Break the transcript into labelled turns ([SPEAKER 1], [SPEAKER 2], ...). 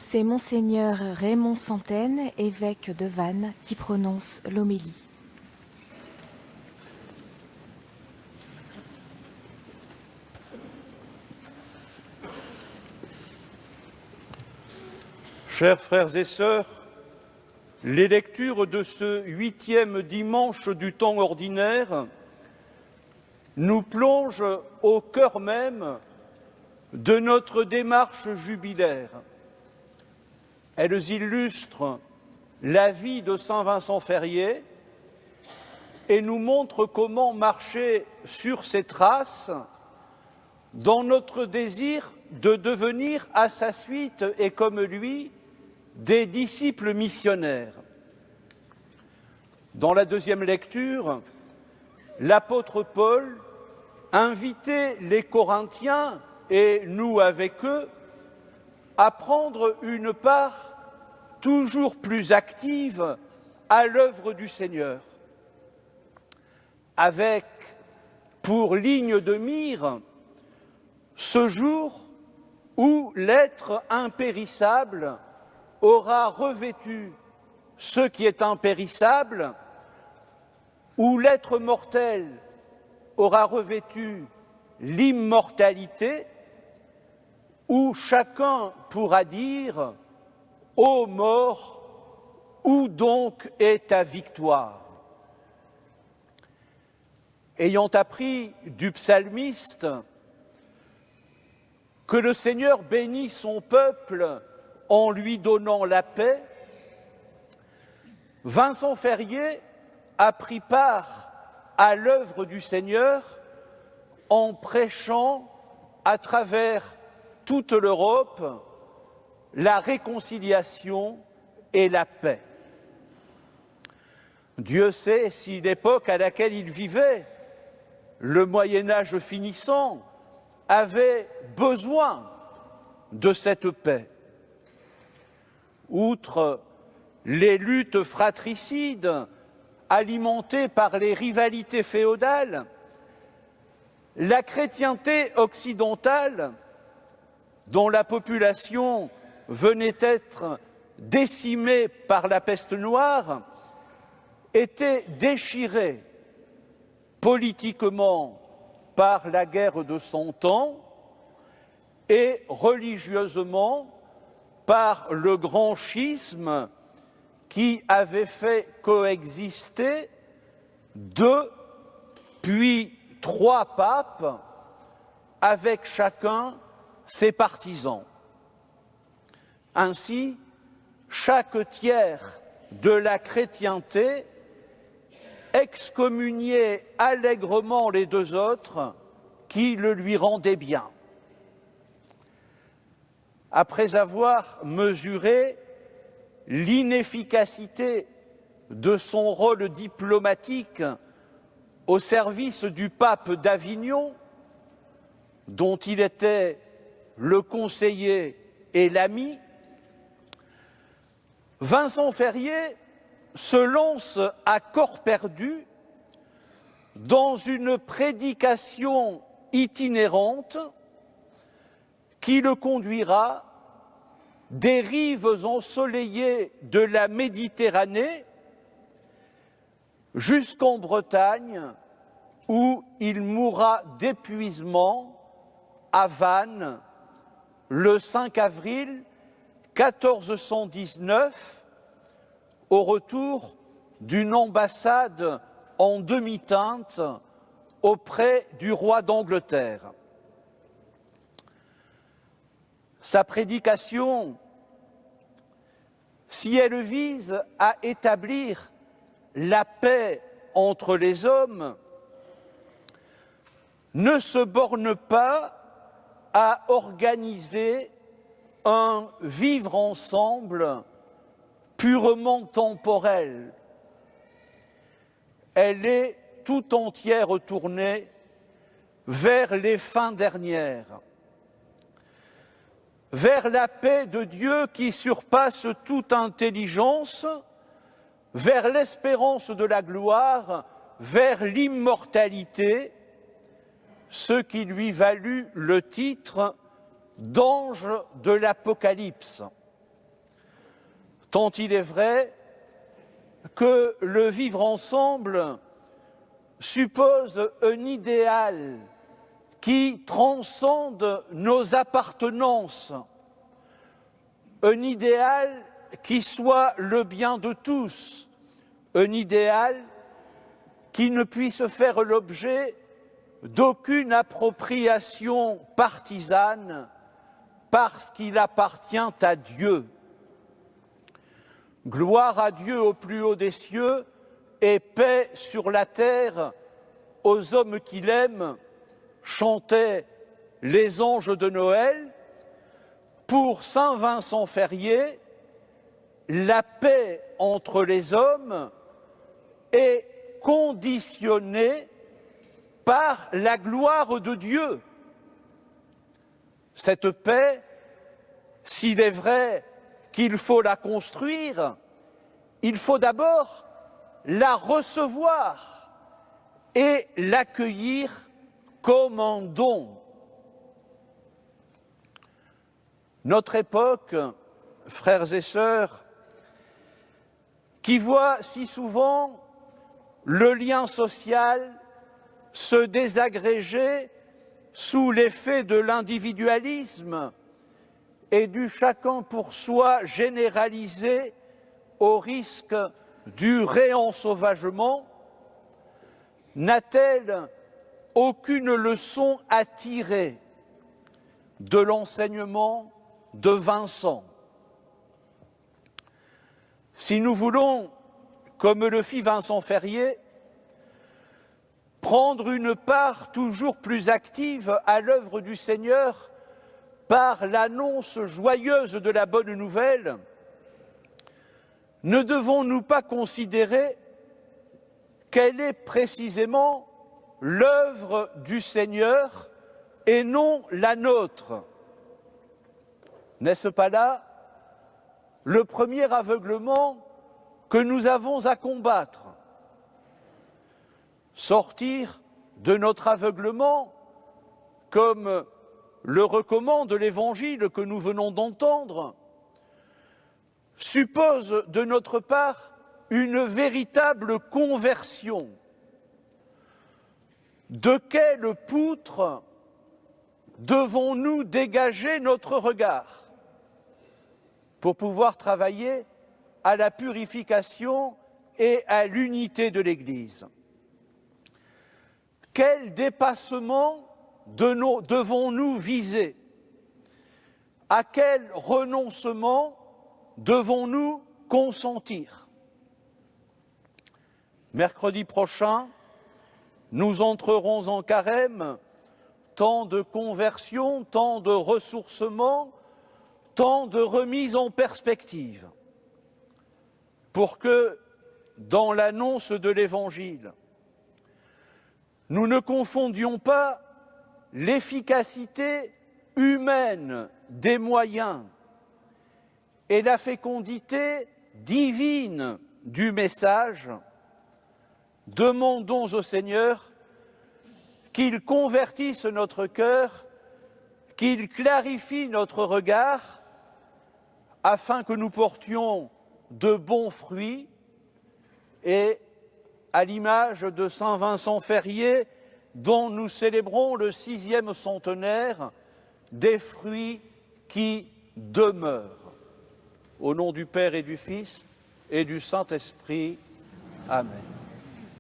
[SPEAKER 1] C'est Monseigneur Raymond Santaine, évêque de Vannes, qui prononce l'homélie.
[SPEAKER 2] Chers frères et sœurs, les lectures de ce 8e dimanche du temps ordinaire nous plongent au cœur même de notre démarche jubilaire. Elles illustrent la vie de saint Vincent Ferrier et nous montrent comment marcher sur ses traces dans notre désir de devenir à sa suite et comme lui des disciples missionnaires. Dans la deuxième lecture, l'apôtre Paul invitait les Corinthiens, et nous avec eux, à prendre une part toujours plus active à l'œuvre du Seigneur, avec pour ligne de mire ce jour où l'être impérissable aura revêtu ce qui est impérissable, où l'être mortel aura revêtu l'immortalité, où chacun pourra dire « Ô mort, où donc est ta victoire ?» Ayant appris du psalmiste que le Seigneur bénit son peuple en lui donnant la paix, Vincent Ferrier a pris part à l'œuvre du Seigneur en prêchant à travers toute l'Europe la réconciliation et la paix. Dieu sait si l'époque à laquelle il vivait, le Moyen-Âge finissant, avait besoin de cette paix. Outre les luttes fratricides alimentées par les rivalités féodales, la chrétienté occidentale, dont la population venait d'être décimée par la peste noire, était déchirée politiquement par la guerre de Cent Ans et religieusement par le grand schisme qui avait fait coexister 2 puis 3 papes avec chacun ses partisans. Ainsi, chaque tiers de la chrétienté excommuniait allègrement les 2 autres qui le lui rendaient bien. Après avoir mesuré l'inefficacité de son rôle diplomatique au service du pape d'Avignon, dont il était le conseiller et l'ami, Vincent Ferrier se lance à corps perdu dans une prédication itinérante qui le conduira des rives ensoleillées de la Méditerranée jusqu'en Bretagne, où il mourra d'épuisement à Vannes le 5 avril 1419, au retour d'une ambassade en demi-teinte auprès du roi d'Angleterre. Sa prédication, si elle vise à établir la paix entre les hommes, ne se borne pas à organiser un vivre ensemble purement temporel. Elle est tout entière tournée vers les fins dernières, vers la paix de Dieu qui surpasse toute intelligence, vers l'espérance de la gloire, vers l'immortalité, ce qui lui valut le titre d'ange de l'Apocalypse. tant il est vrai que le vivre ensemble suppose un idéal qui transcende nos appartenances, un idéal qui soit le bien de tous, un idéal qui ne puisse faire l'objet d'aucune appropriation partisane parce qu'il appartient à Dieu. Gloire à Dieu au plus haut des cieux et paix sur la terre aux hommes qu'il aime, chantaient les anges de Noël. Pour saint Vincent Ferrier, la paix entre les hommes est conditionnée par la gloire de Dieu. Cette paix, s'il est vrai qu'il faut la construire, il faut d'abord la recevoir et l'accueillir comme un don. Notre époque, frères et sœurs, qui voit si souvent le lien social se désagréger sous l'effet de l'individualisme et du chacun pour soi généralisé au risque du réensauvagement, n'a-t-elle aucune leçon à tirer de l'enseignement de Vincent? Si nous voulons, comme le fit Vincent Ferrier, prendre une part toujours plus active à l'œuvre du Seigneur par l'annonce joyeuse de la bonne nouvelle, ne devons-nous pas considérer quelle est précisément l'œuvre du Seigneur et non la nôtre? N'est-ce pas là le premier aveuglement que nous avons à combattre? Sortir de notre aveuglement, comme le recommande l'Évangile que nous venons d'entendre, suppose de notre part une véritable conversion. De quelle poutre devons-nous dégager notre regard pour pouvoir travailler à la purification et à l'unité de l'Église? Quel dépassement devons-nous viser? À quel renoncement devons-nous consentir? Mercredi prochain, nous entrerons en carême, temps de conversion, temps de ressourcement, temps de remise en perspective, pour que, dans l'annonce de l'Évangile, nous ne confondions pas l'efficacité humaine des moyens et la fécondité divine du message. Demandons au Seigneur qu'il convertisse notre cœur, qu'il clarifie notre regard, afin que nous portions de bons fruits et, à l'image de saint Vincent Ferrier, dont nous célébrons le 6e centenaire, des fruits qui demeurent. Au nom du Père et du Fils et du Saint-Esprit. Amen.